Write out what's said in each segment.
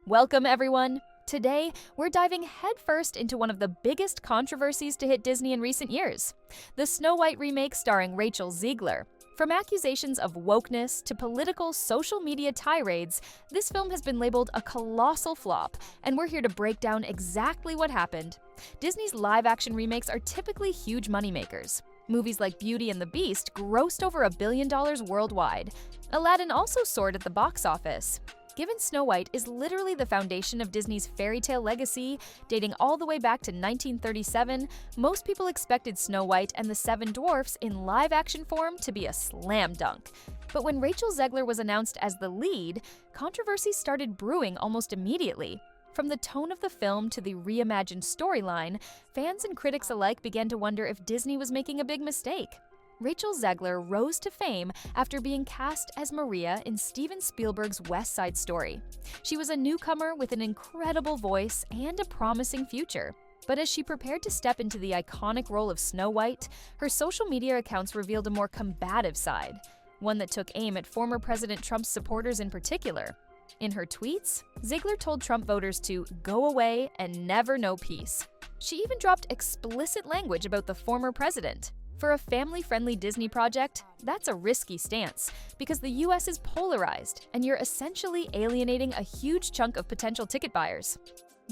Welcome, everyone! Today, we're diving headfirst into one of the biggest controversies to hit Disney in recent years, the Snow White remake starring Rachel Zegler. From accusations of wokeness to political social media tirades, this film has been labeled a colossal flop, and we're here to break down exactly what happened. Disney's live-action remakes are typically huge moneymakers. Movies like Beauty and the Beast grossed over $1 billion worldwide. Aladdin also soared at the box office. Given Snow White is literally the foundation of Disney's fairy tale legacy, dating all the way back to 1937, most people expected Snow White and the Seven Dwarfs in live-action form to be a slam dunk. But when Rachel Zegler was announced as the lead, controversies started brewing almost immediately. From the tone of the film to the reimagined storyline, fans and critics alike began to wonder if Disney was making a big mistake. Rachel Zegler rose to fame after being cast as Maria in Steven Spielberg's West Side Story. She was a newcomer with an incredible voice and a promising future. But as she prepared to step into the iconic role of Snow White, her social media accounts revealed a more combative side, one that took aim at former President Trump's supporters in particular. In her tweets, Zegler told Trump voters to go away and never know peace. She even dropped explicit language about the former president. For a family-friendly Disney project, that's a risky stance, because the US is polarized, and you're essentially alienating a huge chunk of potential ticket buyers.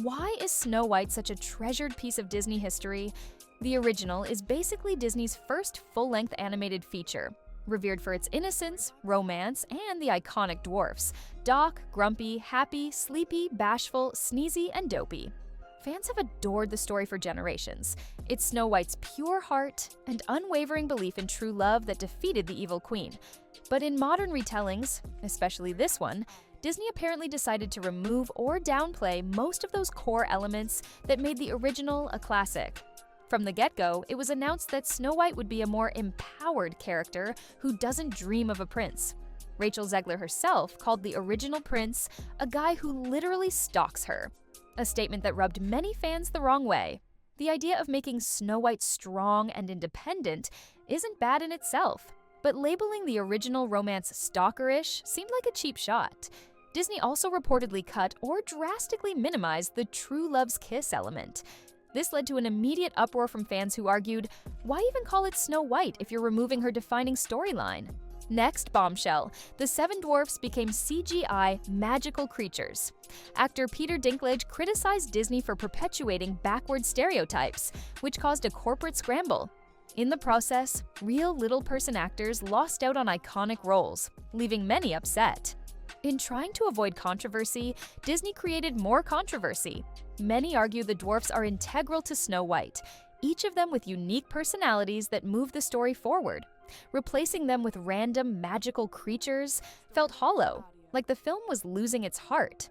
Why is Snow White such a treasured piece of Disney history? The original is basically Disney's first full-length animated feature, revered for its innocence, romance, and the iconic dwarfs: Doc, Grumpy, Happy, Sleepy, Bashful, Sneezy, and Dopey. Fans have adored the story for generations. It's Snow White's pure heart and unwavering belief in true love that defeated the evil queen. But in modern retellings, especially this one, Disney apparently decided to remove or downplay most of those core elements that made the original a classic. From the get-go, it was announced that Snow White would be a more empowered character who doesn't dream of a prince. Rachel Zegler herself called the original prince a guy who literally stalks her, a statement that rubbed many fans the wrong way. The idea of making Snow White strong and independent isn't bad in itself, but labeling the original romance stalkerish seemed like a cheap shot. Disney also reportedly cut or drastically minimized the true love's kiss element. This led to an immediate uproar from fans who argued, why even call it Snow White if you're removing her defining storyline? Next bombshell, the Seven Dwarfs became CGI magical creatures. Actor Peter Dinklage criticized Disney for perpetuating backward stereotypes, which caused a corporate scramble. In the process, real little-person actors lost out on iconic roles, leaving many upset. In trying to avoid controversy, Disney created more controversy. Many argue the dwarfs are integral to Snow White, each of them with unique personalities that move the story forward. Replacing them with random magical creatures felt hollow, like the film was losing its heart.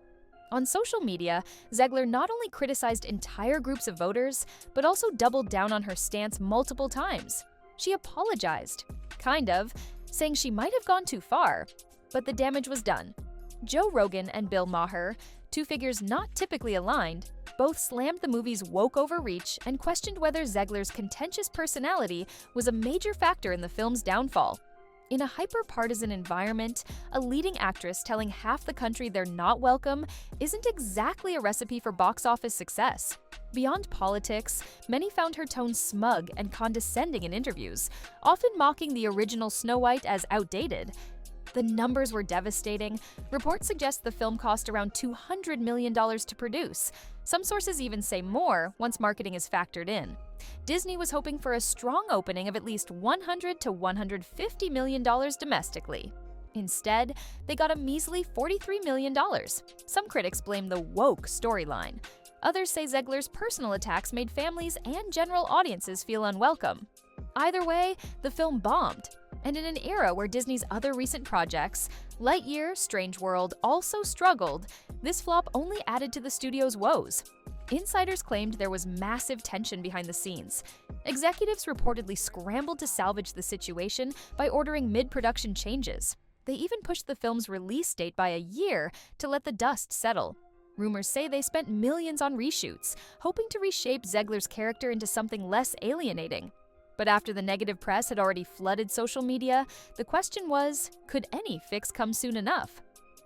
On social media, Zegler not only criticized entire groups of voters, but also doubled down on her stance multiple times. She apologized, kind of, saying she might have gone too far, but the damage was done. Joe Rogan and Bill Maher, two figures not typically aligned, both slammed the movie's woke overreach and questioned whether Zegler's contentious personality was a major factor in the film's downfall. In a hyper-partisan environment, a leading actress telling half the country they're not welcome isn't exactly a recipe for box office success. Beyond politics, many found her tone smug and condescending in interviews, often mocking the original Snow White as outdated. The numbers were devastating. Reports suggest the film cost around $200 million to produce. Some sources even say more once marketing is factored in. Disney was hoping for a strong opening of at least $100 to $150 million domestically. Instead, they got a measly $43 million. Some critics blame the woke storyline. Others say Zegler's personal attacks made families and general audiences feel unwelcome. Either way, the film bombed. And in an era where Disney's other recent projects, Lightyear, Strange World, also struggled, this flop only added to the studio's woes. Insiders claimed there was massive tension behind the scenes. Executives reportedly scrambled to salvage the situation by ordering mid-production changes. They even pushed the film's release date by a year to let the dust settle. Rumors say they spent millions on reshoots, hoping to reshape Zegler's character into something less alienating. But after the negative press had already flooded social media, the question was, could any fix come soon enough?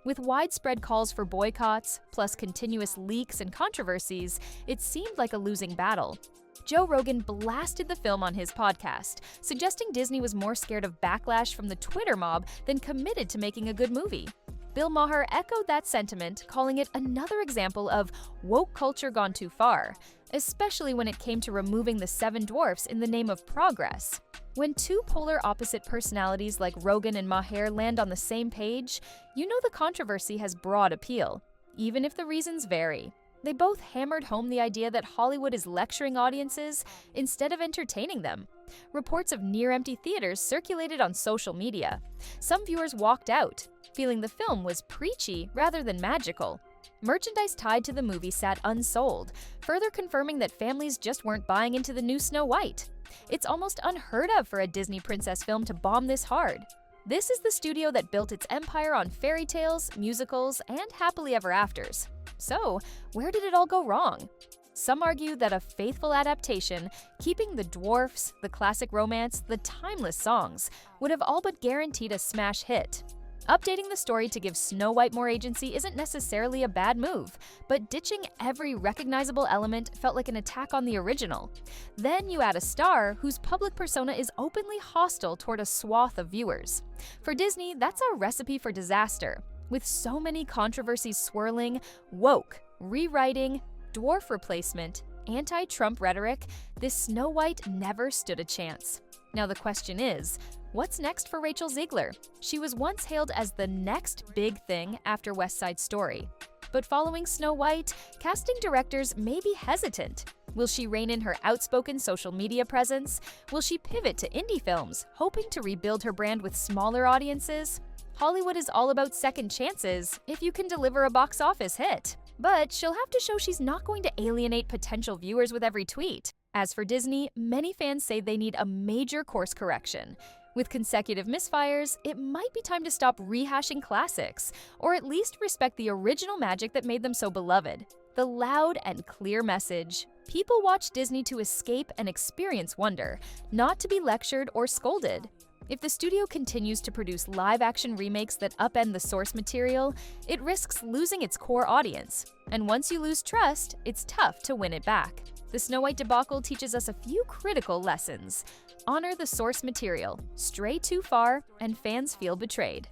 With widespread calls for boycotts, plus continuous leaks and controversies, it seemed like a losing battle. Joe Rogan blasted the film on his podcast, suggesting Disney was more scared of backlash from the Twitter mob than committed to making a good movie. Bill Maher echoed that sentiment, calling it another example of woke culture gone too far, especially when it came to removing the Seven Dwarfs in the name of progress. When two polar opposite personalities like Rogan and Maher land on the same page, you know the controversy has broad appeal, even if the reasons vary. They both hammered home the idea that Hollywood is lecturing audiences instead of entertaining them. Reports of near-empty theaters circulated on social media. Some viewers walked out, feeling the film was preachy rather than magical. Merchandise tied to the movie sat unsold, further confirming that families just weren't buying into the new Snow White. It's almost unheard of for a Disney princess film to bomb this hard. This is the studio that built its empire on fairy tales, musicals, and happily ever afters. So, where did it all go wrong? Some argue that a faithful adaptation, keeping the dwarfs, the classic romance, the timeless songs, would have all but guaranteed a smash hit. Updating the story to give Snow White more agency isn't necessarily a bad move, but ditching every recognizable element felt like an attack on the original. Then you add a star whose public persona is openly hostile toward a swath of viewers. For Disney, that's a recipe for disaster. With so many controversies swirling, woke, rewriting, dwarf replacement, anti-Trump rhetoric, this Snow White never stood a chance. Now the question is, what's next for Rachel Zegler? She was once hailed as the next big thing after West Side Story. But following Snow White, casting directors may be hesitant. Will she rein in her outspoken social media presence? Will she pivot to indie films, hoping to rebuild her brand with smaller audiences? Hollywood is all about second chances if you can deliver a box office hit. But she'll have to show she's not going to alienate potential viewers with every tweet. As for Disney, many fans say they need a major course correction. With consecutive misfires, it might be time to stop rehashing classics, or at least respect the original magic that made them so beloved. The loud and clear message: people watch Disney to escape and experience wonder, not to be lectured or scolded. If the studio continues to produce live-action remakes that upend the source material, it risks losing its core audience. And once you lose trust, it's tough to win it back. The Snow White debacle teaches us a few critical lessons. Honor the source material, stray too far, and fans feel betrayed.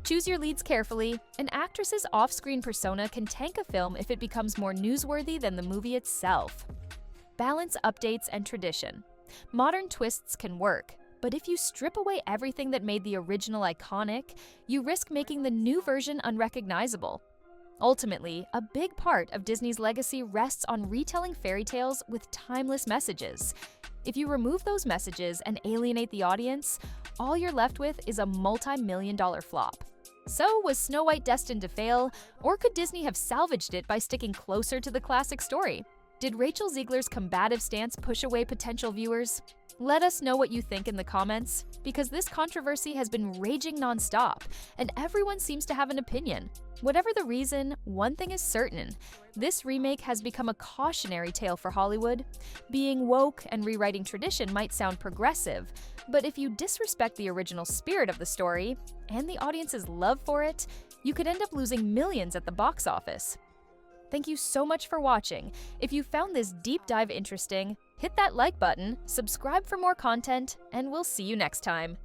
Choose your leads carefully. An actress's off-screen persona can tank a film if it becomes more newsworthy than the movie itself. Balance updates and tradition. Modern twists can work, but if you strip away everything that made the original iconic, you risk making the new version unrecognizable. Ultimately, a big part of Disney's legacy rests on retelling fairy tales with timeless messages. If you remove those messages and alienate the audience, all you're left with is a multi-million-dollar flop. So, was Snow White destined to fail, or could Disney have salvaged it by sticking closer to the classic story? Did Rachel Zegler's combative stance push away potential viewers? Let us know what you think in the comments, because this controversy has been raging nonstop, and everyone seems to have an opinion. Whatever the reason, one thing is certain: this remake has become a cautionary tale for Hollywood. Being woke and rewriting tradition might sound progressive, but if you disrespect the original spirit of the story and the audience's love for it, you could end up losing millions at the box office. Thank you so much for watching. If you found this deep dive interesting, hit that like button, subscribe for more content, and we'll see you next time.